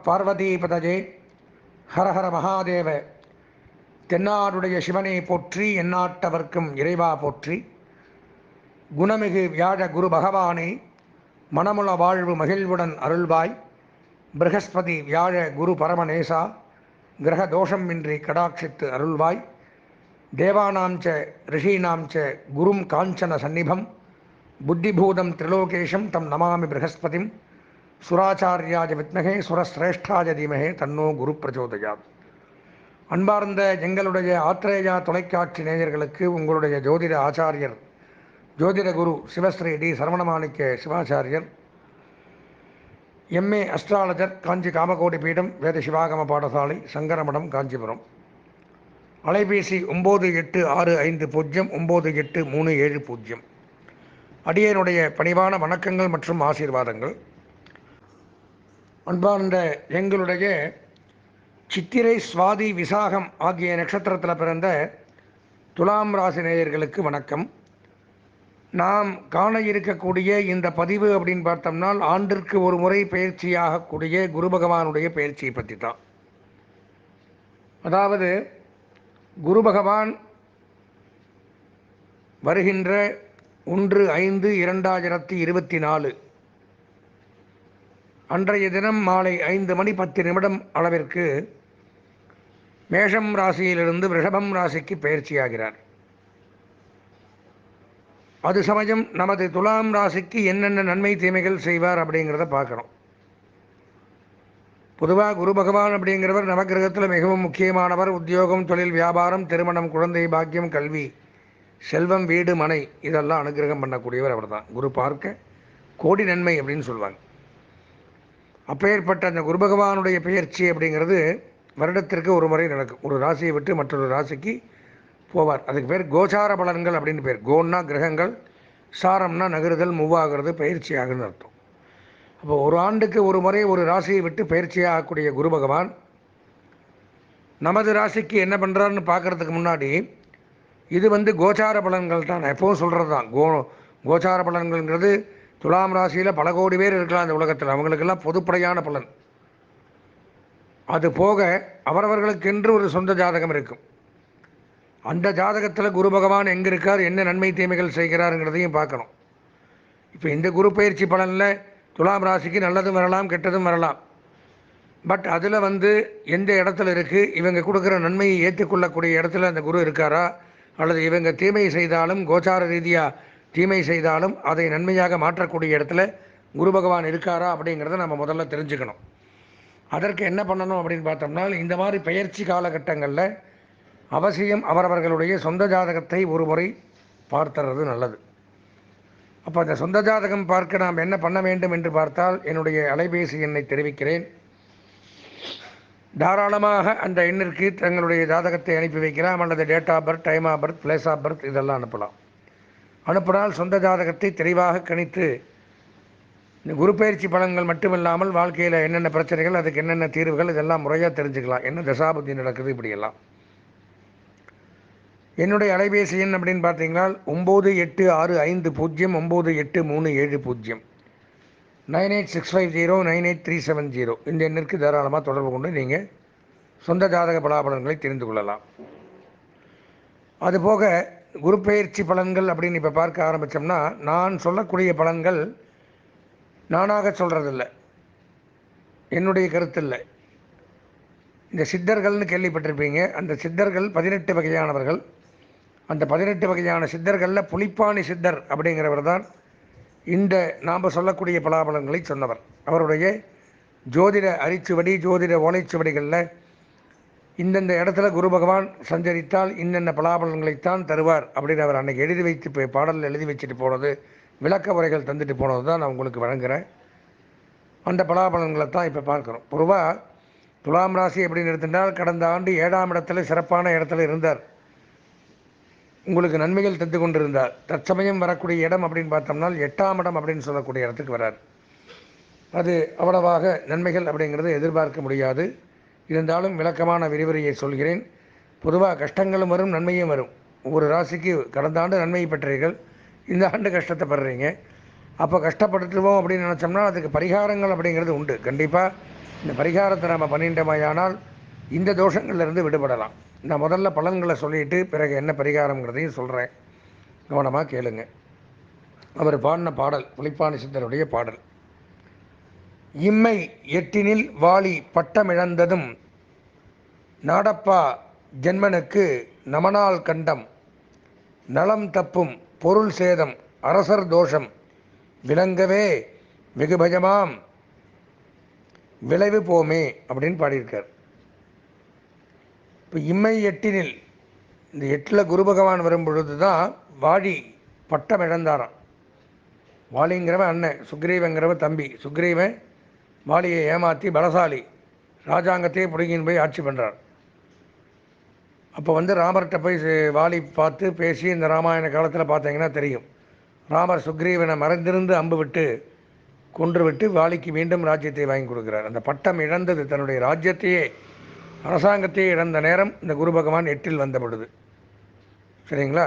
பார்வதீபதஜே ஹர ஹர மகாதேவ. தென்னாடுடைய சிவனை போற்றி, எந்நாட்டவர்க்கும் இறைவா போற்றி. குணமிகு வியாழ குரு பகவானே, மனமுள வாழ்வு மகிழ்வுடன் அருள்வாய். ப்ரஹஸ்பதி வியாழ குரு பரமநேசா, கிரக தோஷமின்றி கடாட்சித்து அருள்வாய். தேவானாம் ச ரிஷீனாம் ச குரும் காஞ்சன சந்நிபம், புத்திபூதம் திரிலோகேஷம் தம் நமாமி ப்ரஹஸ்பதிம். சுராச்சாரியாஜ வித்மகே சுரஸ்ரேஷ்டாஜ தீமகே தன்னோ குரு பிரச்சோதயாத். அன்பார்ந்த எங்களுடைய ஆத்ரேயா தொலைக்காட்சி நேயர்களுக்கு உங்களுடைய ஜோதிட ஆச்சாரியர் ஜோதிட குரு சிவஸ்ரீ டி சரவணமாணிக்க சிவாச்சாரியர், எம்ஏ அஸ்ட்ராலஜர், காஞ்சி காமகோடி பீடம், வேத சிவாகம பாடசாலை, சங்கரமடம், காஞ்சிபுரம். அலைபேசி 9865098370. அடியனுடைய பணிவான வணக்கங்கள் மற்றும் ஆசீர்வாதங்கள். அன்பார்ந்த எங்களுடைய சித்திரை, சுவாதி, விசாகம் ஆகிய நட்சத்திரத்தில் பிறந்த துலாம் ராசி நேயர்களுக்கு வணக்கம். நாம் காண இருக்கக்கூடிய இந்த பதிவு அப்படின்னு பார்த்தோம்னால், ஆண்டிற்கு ஒரு முறை பயிற்சியாகக்கூடிய குரு பகவானுடைய பயிற்சியை பற்றி தான். அதாவது குரு பகவான் வருகின்ற 1/5/2024 அன்றைய தினம் மாலை 5:10 அளவிற்கு மேஷம் ராசியிலிருந்து ரிஷபம் ராசிக்கு பயிற்சியாகிறார். அது சமயம் நமது துலாம் ராசிக்கு என்னென்ன நன்மை தீமைகள் செய்வார் அப்படிங்கிறத பார்க்குறோம். பொதுவாக குரு பகவான் அப்படிங்கிறவர் நவக்கிரகத்தில் மிகவும் முக்கியமானவர். உத்தியோகம், தொழில், வியாபாரம், திருமணம், குழந்தை பாக்கியம், கல்வி, செல்வம், வீடு, மனை இதெல்லாம் அனுகிரகம் பண்ணக்கூடியவர் அவர் தான். குரு பார்க்க கோடி நன்மை அப்படின்னு சொல்லுவாங்க. அப்பேற்பட்ட அந்த குரு பகவானுடைய பெயர்ச்சி அப்படிங்கிறது வருடத்திற்கு ஒரு முறை நடக்கும். ஒரு ராசியை விட்டு மற்றொரு ராசிக்கு போவார். அதுக்கு பேர் கோசார பலன்கள் அப்படின்னு பேர். கோன்னா கிரகங்கள், சாரம்னா நகருதல், மூவாகிறது, பயிற்சி ஆகுதுன்னு அர்த்தம். அப்போ ஒரு ஆண்டுக்கு ஒரு முறை ஒரு ராசியை விட்டு பயிற்சியாகக்கூடிய குரு பகவான் நமது ராசிக்கு என்ன பண்ணுறாருன்னு பார்க்குறதுக்கு முன்னாடி, இது கோச்சார பலன்கள் தான். நான் எப்பவும் சொல்கிறது தான். கோச்சார பலன்கள்ங்கிறது துலாம் ராசியில் பல கோடி பேர் இருக்கலாம் இந்த உலகத்தில். அவங்களுக்கெல்லாம் பொதுப்படையான பலன். அது போக அவரவர்களுக்கென்று ஒரு சொந்த ஜாதகம் இருக்கும். அந்த ஜாதகத்தில் குரு பகவான் எங்கே இருக்கார், என்ன நன்மை தீமைகள் செய்கிறாருங்கிறதையும் பார்க்கணும். இப்போ இந்த குரு பயிற்சி பலனில் துலாம் ராசிக்கு நல்லதும் வரலாம், கெட்டதும் வரலாம். பட் அதில் எந்த இடத்துல இருக்குது, இவங்க கொடுக்குற நன்மையை ஏற்றுக்கொள்ளக்கூடிய இடத்துல அந்த குரு இருக்காரா, அல்லது இவங்க தீமை செய்தாலும், கோச்சார ரீதியாக தீமை செய்தாலும் அதை நன்மையாக மாற்றக்கூடிய இடத்துல குரு பகவான் இருக்காரா அப்படிங்கிறத நம்ம முதல்ல தெரிஞ்சுக்கணும். அதற்கு என்ன பண்ணணும் அப்படின்னு பார்த்தோம்னா, இந்த மாதிரி பயிற்சி காலகட்டங்களில் அவசியம் அவரவர்களுடைய சொந்த ஜாதகத்தை ஒரு முறை பார்த்துறது நல்லது. அப்போ அந்த சொந்த ஜாதகம் பார்க்க நாம் என்ன பண்ண வேண்டும் என்று பார்த்தால், என்னுடைய அலைபேசி எண்ணை தெரிவிக்கிறேன். தாராளமாக அந்த எண்ணிற்கு தங்களுடைய ஜாதகத்தை அனுப்பி வைக்கலாம், அல்லது date of birth, time of birth, place of birth இதெல்லாம் அனுப்பலாம். அனுப்பினால் சொந்த ஜாதகத்தை தெளிவாக கணித்து இந்த குரு பயிற்சி பலன்கள் மட்டுமில்லாமல் வாழ்க்கையில் என்னென்ன பிரச்சனைகள், அதுக்கு என்னென்ன தீர்வுகள், இதெல்லாம் முறையாக தெரிஞ்சுக்கலாம். என்ன தசாபுத்தி நடக்குது, இப்படியெல்லாம். என்னுடைய அலைபேசி எண் அப்படின்னு பார்த்தீங்கன்னா 9865098370, 9865098370. இந்த எண்ணிற்கு தாராளமாக தொடர்பு கொண்டு நீங்கள் சொந்த ஜாதக பலாபலன்களை தெரிந்து கொள்ளலாம். அதுபோக குரு பயிற்சி பலன்கள் அப்படின்னு இப்போ பார்க்க ஆரம்பித்தோம்னா, நான் சொல்லக்கூடிய பலன்கள் நானாக சொல்கிறதில்லை, என்னுடைய கருத்து இல்லை. இந்த சித்தர்கள்னு கேள்விப்பட்டிருப்பீங்க. அந்த சித்தர்கள் 18 வகையானவர்கள். அந்த 18 வகையான சித்தர்களில் புலிப்பாணி சித்தர் அப்படிங்கிறவர் தான் இந்த நாம் சொல்லக்கூடிய பலாபலன்களை சொன்னவர். அவருடைய ஜோதிட அரிச்சுவடி, ஜோதிட ஓலைச்சுவடிகளில் இந்தந்த இடத்துல குரு பகவான் சஞ்சரித்தால் இன்னென்ன பலாபலன்களைத்தான் தருவார் அப்படின்னு அவர் அன்றைக்கி எழுதி வைத்து இப்போ பாடலில் எழுதி வச்சுட்டு போனது, விளக்க உரைகள் தந்துட்டு போனது தான் நான் உங்களுக்கு வழங்குகிறேன். அந்த பலாபலன்களை தான் இப்போ பார்க்குறோம். பொதுவாக துலாம் ராசி அப்படின்னு எடுத்துட்டால், கடந்த ஆண்டு 7ஆம் இடத்துல சிறப்பான இடத்துல இருந்தார், உங்களுக்கு நன்மைகள் தந்து கொண்டிருந்தார். தற்சமயம் வரக்கூடிய இடம் அப்படின்னு பார்த்தோம்னால் 8ஆம் இடம் அப்படின்னு சொல்லக்கூடிய இடத்துக்கு வரார். அது அவ்வளவாக நன்மைகள் அப்படிங்கிறது எதிர்பார்க்க முடியாது. இருந்தாலும் விளக்கமான விரிவுரையை சொல்கிறேன். பொதுவாக கஷ்டங்களும் வரும், நன்மையும் வரும். ஒவ்வொரு ராசிக்கு கடந்த ஆண்டு நன்மையை பெற்றீர்கள், இந்த ஆண்டு கஷ்டத்தை படுறீங்க. அப்போ கஷ்டப்பட்டுருவோம் அப்படின்னு நினச்சோம்னா அதுக்கு பரிகாரங்கள் அப்படிங்கிறது உண்டு. கண்டிப்பாக இந்த பரிகாரத்தை நம்ம பண்ணிட்டோமையானால் இந்த தோஷங்கள்லேருந்து விடுபடலாம். நான் முதல்ல பலன்களை சொல்லிவிட்டு பிறகு என்ன பரிகாரங்கிறதையும் சொல்கிறேன், கவனமாக கேளுங்க. அவர் பாடின பாடல் புலிப்பாணி சித்தருடைய பாடல். இம்மை எட்டினில் வாலி பட்டமிழந்ததும் நாடப்பா ஜென்மனுக்கு நமனால் கண்டம் நலம் தப்பும் பொருள் சேதம் அரசர் தோஷம் விளங்கவே வெகுபஜமாம் விளைவு போமே அப்படின்னு பாடியிருக்கார். இப்போ இம்மை எட்டினில் இந்த எட்டில் குரு பகவான் வரும் பொழுது தான் வாழி பட்டம் இழந்தாராம். வாலிங்கிறவன் அண்ணன், சுக்ரீவங்கிறவன் தம்பி. சுக்ரீவன் வாலியை ஏமாற்றி பலசாலி ராஜாங்கத்தையே பிடிங்கின்னு போய் ஆட்சி பண்ணுறார். அப்போ ராமர்கிட்ட போய் வாலி பார்த்து பேசி, இந்த ராமாயண காலத்தில் பார்த்தீங்கன்னா தெரியும், ராமர் சுக்ரீவனை மறைந்திருந்து அம்பு விட்டு கொன்று விட்டு வாலிக்கு மீண்டும் ராஜ்யத்தை வாங்கி கொடுக்குறார். அந்த பட்டம் இழந்தது, தன்னுடைய ராஜ்யத்தையே அரசாங்கத்தையே இழந்த நேரம் இந்த குரு பகவான் எட்டில் வந்த பொழுது. சரிங்களா?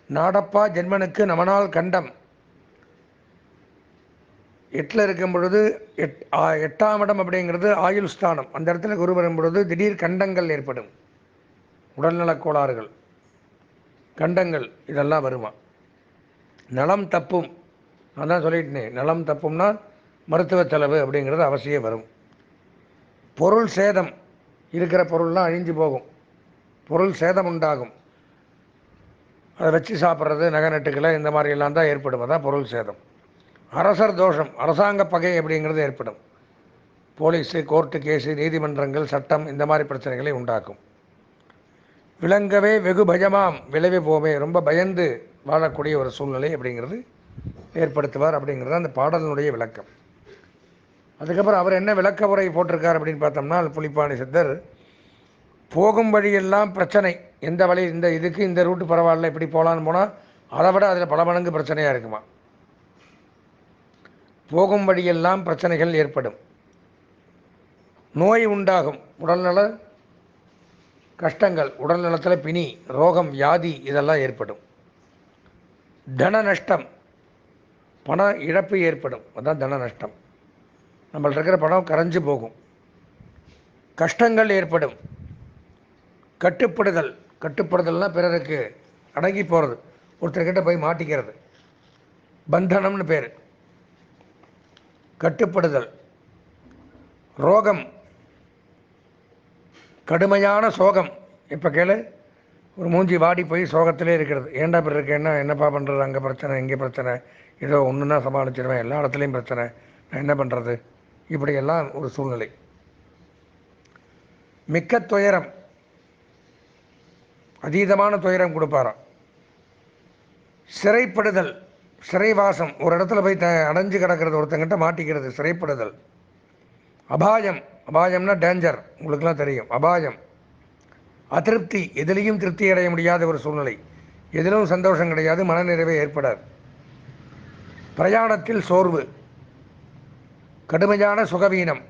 நாடப்பா ஜென்மனுக்கு நமனால் கண்டம். எட்டில் இருக்கும் பொழுது எட்டாம் இடம் அப்படிங்கிறது ஆயுள் ஸ்தானம். அந்த இடத்துல குரு வரும் பொழுது திடீர் கண்டங்கள் ஏற்படும், உடல்நலக் கோளாறுகள், கண்டங்கள் இதெல்லாம் வருமா. நலம் தப்பும், நான் தான் சொல்லிட்டேனே, நலம் தப்பும்னா மருத்துவ செலவு அப்படிங்கிறது அவசியம் வரும். பொருள் சேதம், இருக்கிற பொருள்லாம் அழிஞ்சு போகும், பொருள் சேதம் உண்டாகும். அதை வச்சு சாப்பிட்றது, நகை நட்டுக்களை இந்த மாதிரியெல்லாம் தான் ஏற்படும், அதான் பொருள் சேதம். அரசர் தோஷம், அரசாங்க பகை அப்படிங்கிறது ஏற்படும். போலீஸு, கோர்ட்டு கேஸு, நீதிமன்றங்கள், சட்டம் இந்த மாதிரி பிரச்சனைகளை உண்டாக்கும். விளங்கவே வெகு பயமாம் விளைவு போமே, ரொம்ப பயந்து வாழக்கூடிய ஒரு சூழ்நிலை அப்படிங்கிறது ஏற்படுத்துவார் அப்படிங்கிறது அந்த பாடலினுடைய விளக்கம். அதுக்கப்புறம் அவர் என்ன விளக்க உரை போட்டிருக்கார் அப்படின்னு பார்த்தோம்னா, புலிப்பாணி சித்தர் போகும் வழியெல்லாம் பிரச்சனை, எந்த வழி, இந்த இதுக்கு இந்த ரூட்டு பரவாயில்ல, இப்படி போகலான்னு போனால் அதை விட அதில் பல மடங்கு பிரச்சனையாக இருக்குமா. போகும் வழியெல்லாம் பிரச்சனைகள் ஏற்படும், நோய் உண்டாகும், உடல்நல கஷ்டங்கள், உடல் நலத்தில் பிணி, ரோகம், வியாதி இதெல்லாம் ஏற்படும். தன நஷ்டம், பண இழப்பு ஏற்படும், அதுதான் தன நஷ்டம். நம்மள்ட்ட இருக்கிற பணம் கரைஞ்சு போகும். கஷ்டங்கள் ஏற்படும். கட்டுப்படுதல், கட்டுப்படுதல்னால் பிறருக்கு அடங்கி போகிறது, ஒருத்தர்கிட்ட போய் மாட்டிக்கிறது, பந்தனம்னு பேர். கட்டுப்படுதல். ரோகம், கடுமையான சோகம். இப்போ கேளு, ஒரு மூஞ்சி வாடி போய் சோகத்திலே இருக்கிறது, ஏண்டா இப்படி இருக்கு, என்னப்பா பண்ணுறது, அங்கே பிரச்சனை, இங்கே பிரச்சனை, ஏதோ ஒன்றுன்னா சமாளிச்சிடுவேன், எல்லா இடத்துலையும் பிரச்சனை, நான் என்ன பண்ணுறது, இப்படியெல்லாம் ஒரு சூழ்நிலை. மிக்க துயரம், அதீதமான துயரம் கொடுப்பாராம். சிறைப்படுதல், சிறைவாசம், ஒரு இடத்துல போய் அடைஞ்சு கிடக்கிறது, ஒருத்தங்கிட்ட மாட்டிக்கிறது, சிறைப்படுதல். அபாயம், அபாயம்னா டேஞ்சர், உங்களுக்கெல்லாம் தெரியும் அபாயம். அதிருப்தி, எதிலையும் திருப்தி அடைய முடியாத ஒரு சூழ்நிலை, எதிலும் சந்தோஷம் கிடையாது, மனநிறைவே ஏற்படாது. பிரயாணத்தில் சோர்வு, கடுமையான சுகவீனம்,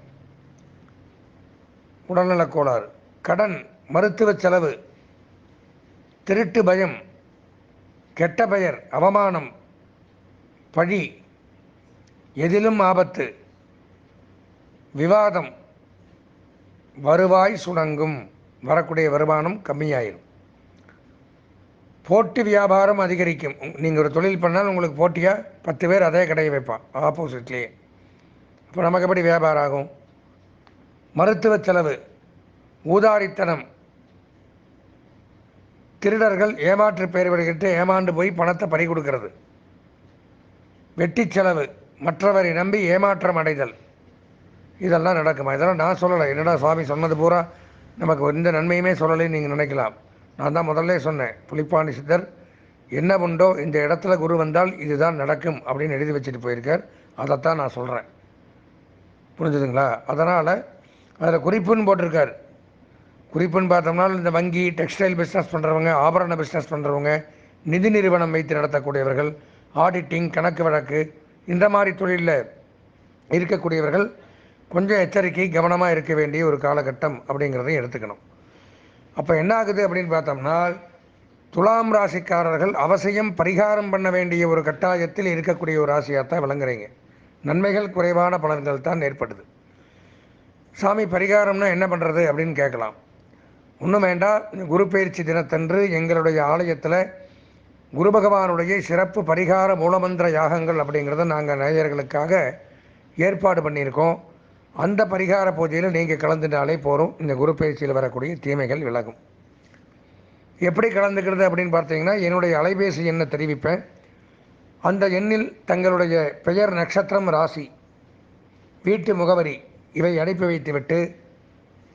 உடல்நலக் கோளாறு. கடன், மருத்துவ செலவு, திருட்டு பயம், கெட்ட பெயர், அவமானம், பழி, எதிலும் ஆபத்து, விவாதம், வருவாய் சுணங்கும், வரக்கூடிய வருமானம் கம்மியாயிரும். போட்டி வியாபாரம் அதிகரிக்கும். நீங்கள் ஒரு தொழில் பண்ணால் உங்களுக்கு போட்டியாக 10 பேர் அதே கடையை வைப்பான் ஆப்போசிட்லேயே, அப்போ நமக்கு எப்படி வியாபாரம் ஆகும். மருத்துவ செலவு, ஊதாரித்தனம், திருடர்கள் ஏமாற்று பெயர் விடுகிட்டு ஏமாண்டு போய் பணத்தை பறி கொடுக்கிறது. வெட்டி செலவு, மற்றவரை நம்பி ஏமாற்றம் அடைதல், இதெல்லாம் நடக்குமா. இதெல்லாம் நான் சொல்லலை, என்னடா சுவாமி சொன்னது பூரா நமக்கு எந்த நன்மையுமே சொல்லலைன்னு நீங்கள் நினைக்கலாம். நான் தான் முதல்ல சொன்னேன், புலிப்பாணி சித்தர் என்ன உண்டோ இந்த இடத்துல குரு வந்தால் இதுதான் நடக்கும் அப்படின்னு எழுதி வச்சுட்டு போயிருக்கார். அதைத்தான் நான் சொல்கிறேன், புரிஞ்சுதுங்களா. அதனால் அதில் குறிப்புன்னு போட்டிருக்கார். குறிப்புன்னு பார்த்தோம்னா இந்த வங்கி, டெக்ஸ்டைல் பிஸ்னஸ் பண்ணுறவங்க, ஆபரண பிஸ்னஸ் பண்ணுறவங்க, நிதி நிறுவனம் வைத்து நடத்தக்கூடியவர்கள், ஆடிட்டிங், கணக்கு வழக்கு இந்த மாதிரி தொழிலில் இருக்கக்கூடியவர்கள் கொஞ்சம் எச்சரிக்கை, கவனமாக இருக்க வேண்டிய ஒரு காலகட்டம் அப்படிங்கிறதையும் எடுத்துக்கணும். அப்போ என்ன ஆகுது அப்படின்னு பார்த்தோம்னா, துலாம் ராசிக்காரர்கள் அவசியம் பரிகாரம் பண்ண வேண்டிய ஒரு கட்டாயத்தில் இருக்கக்கூடிய ஒரு ராசியாக தான் விளங்குறீங்க. நன்மைகள் குறைவான பலன்கள் தான் ஏற்படுது. சாமி பரிகாரம்னா என்ன பண்ணுறது அப்படின்னு கேட்கலாம். ஒன்றும் வேண்டாம். குரு பயிற்சி தினத்தன்று எங்களுடைய ஆலயத்தில் குரு பகவானுடைய சிறப்பு பரிகார மூலமந்திர யாகங்கள் அப்படிங்கிறத நாங்கள் நேயர்களுக்காக ஏற்பாடு பண்ணியிருக்கோம். அந்த பரிகார பூஜையில் நீங்கள் கலந்துட்டாலே போகிறோம். இந்த குரு பயிற்சியில் வரக்கூடிய தீமைகள் விலகும். எப்படி கலந்துக்கிறது அப்படின்னு பார்த்தீங்கன்னா, என்னுடைய அலைபேசி எண்ணை தெரிவிப்பேன். அந்த எண்ணில் தங்களுடைய பெயர், நட்சத்திரம், ராசி, வீட்டு முகவரி இவை அனுப்பி வைத்துவிட்டு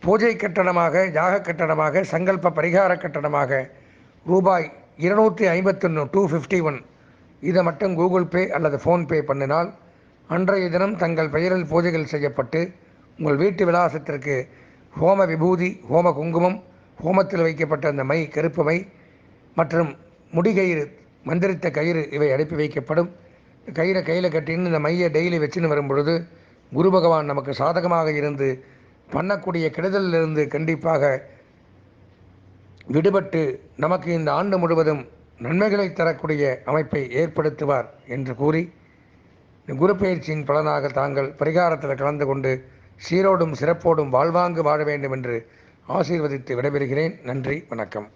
பூஜை கட்டணமாக, யாக கட்டணமாக, சங்கல்ப பரிகார கட்டணமாக ரூபாய் 251 251 இதை மட்டும் கூகுள் பே அல்லது ஃபோன்பே பண்ணினால் அன்றைய தினம் தங்கள் பெயரில் பூஜைகள் செய்யப்பட்டு உங்கள் வீட்டு விலாசத்திற்கு ஹோம விபூதி, ஹோம குங்குமம், ஹோமத்தில் வைக்கப்பட்ட அந்த மை, கருப்பு மை மற்றும் முடிகயிறு, மந்திரித்த கயிறு இவை அனுப்பி வைக்கப்படும். கயிறை கையில் கட்டின்னு இந்த மையை டெய்லி வச்சுன்னு வரும் பொழுது குரு பகவான் நமக்கு சாதகமாக இருந்து பண்ணக்கூடிய கெடுதலிலிருந்து கண்டிப்பாக விடுபட்டு நமக்கு இந்த ஆண்டு முழுவதும் நன்மைகளை தரக்கூடிய அமைப்பை ஏற்படுத்துவார் என்று கூறி, குரு பயிற்சியின் பலனாக தாங்கள் பரிகாரத்தில் கலந்து கொண்டு சீரோடும் சிறப்போடும் வாழ்வாங்கு வாழ வேண்டும் என்று ஆசீர்வதித்து விடைபெறுகிறேன். நன்றி, வணக்கம்.